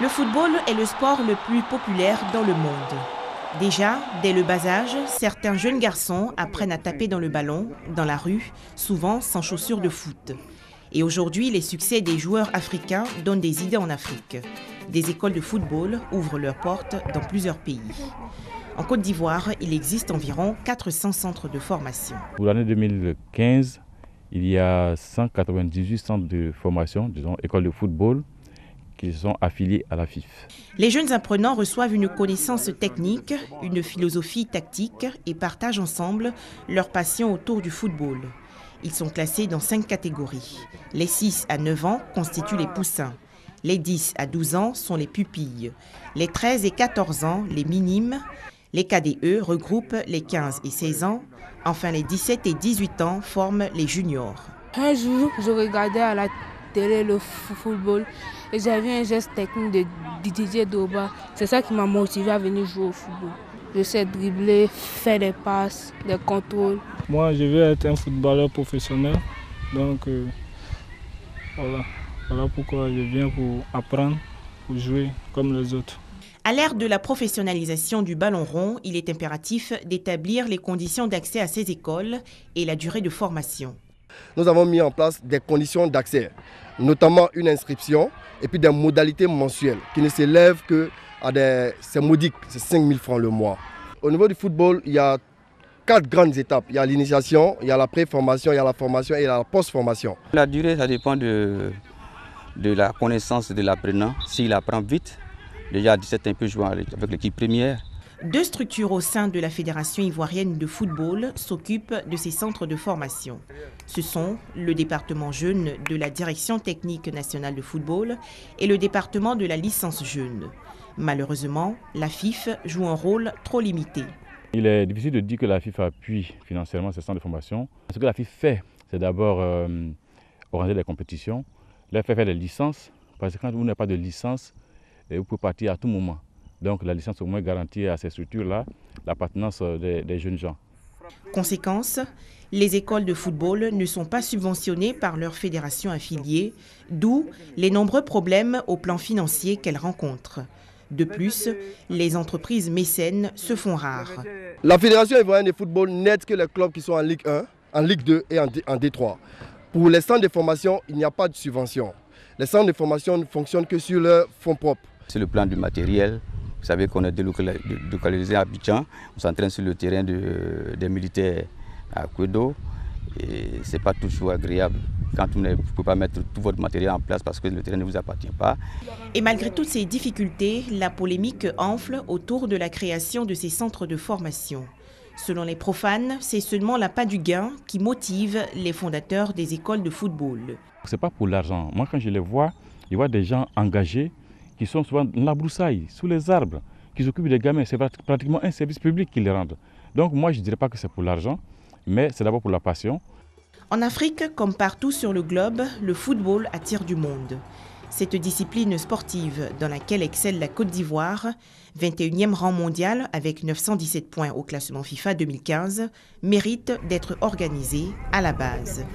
Le football est le sport le plus populaire dans le monde. Déjà, dès le bas âge, certains jeunes garçons apprennent à taper dans le ballon, dans la rue, souvent sans chaussures de foot. Et aujourd'hui, les succès des joueurs africains donnent des idées en Afrique. Des écoles de football ouvrent leurs portes dans plusieurs pays. En Côte d'Ivoire, il existe environ 400 centres de formation. Pour l'année 2015, il y a 198 centres de formation, disons écoles de football, qui sont affiliés à la FIF. Les jeunes apprenants reçoivent une connaissance technique, une philosophie tactique et partagent ensemble leur passion autour du football. Ils sont classés dans 5 catégories. Les 6 à 9 ans constituent les poussins. Les 10 à 12 ans sont les pupilles. Les 13 et 14 ans, les minimes. Les KDE regroupent les 15 et 16 ans. Enfin, les 17 et 18 ans forment les juniors. Un jour, je regardais à la télé le football et j'avais un geste technique de Didier Drogba. C'est ça qui m'a motivé à venir jouer au football. Je sais dribbler, faire des passes, des contrôles. Moi, je veux être un footballeur professionnel. Donc, voilà pourquoi je viens pour apprendre, pour jouer comme les autres. À l'ère de la professionnalisation du ballon rond, il est impératif d'établir les conditions d'accès à ces écoles et la durée de formation. Nous avons mis en place des conditions d'accès, notamment une inscription et puis des modalités mensuelles qui ne s'élèvent qu'à c'est modique, c'est 5 000 francs le mois. Au niveau du football, il y a 4 grandes étapes. Il y a l'initiation, il y a la pré-formation, il y a la formation et il y a la post-formation. La durée, ça dépend de la connaissance de l'apprenant. S'il apprend vite, déjà à 17 ans, il peut jouer avec l'équipe première. 2 structures au sein de la Fédération ivoirienne de football s'occupent de ces centres de formation. Ce sont le département jeune de la Direction technique nationale de football et le département de la licence jeune. Malheureusement, la FIF joue un rôle trop limité. Il est difficile de dire que la FIF appuie financièrement ces centres de formation. Ce que la FIF fait, c'est d'abord organiser des compétitions, leur faire des licences, parce que quand vous n'avez pas de licence, vous pouvez partir à tout moment. Donc la licence au moins garantit à ces structures-là l'appartenance des jeunes gens. Conséquence, les écoles de football ne sont pas subventionnées par leurs fédérations affiliées, d'où les nombreux problèmes au plan financier qu'elles rencontrent. De plus, les entreprises mécènes se font rares. La Fédération ivoirienne de football n'aide que les clubs qui sont en Ligue 1, en Ligue 2 et en D3. Pour les centres de formation, il n'y a pas de subvention. Les centres de formation ne fonctionnent que sur leurs fonds propres. C'est le plan du matériel. Vous savez qu'on est délocalisé à Abidjan. On s'entraîne sur le terrain des militaires à Kwedo. Et ce n'est pas toujours agréable quand vous ne pouvez pas mettre tout votre matériel en place parce que le terrain ne vous appartient pas. Et malgré toutes ces difficultés, la polémique enfle autour de la création de ces centres de formation. Selon les profanes, c'est seulement l'appât du gain qui motive les fondateurs des écoles de football. Ce n'est pas pour l'argent. Moi, quand je les vois, je vois des gens engagés qui sont souvent dans la broussaille, sous les arbres, qui s'occupent des gamins. C'est pratiquement un service public qu'ils les rendent. Donc moi, je ne dirais pas que c'est pour l'argent, mais c'est d'abord pour la passion. En Afrique, comme partout sur le globe, le football attire du monde. Cette discipline sportive dans laquelle excelle la Côte d'Ivoire, 21e rang mondial avec 917 points au classement FIFA 2015, mérite d'être organisée à la base.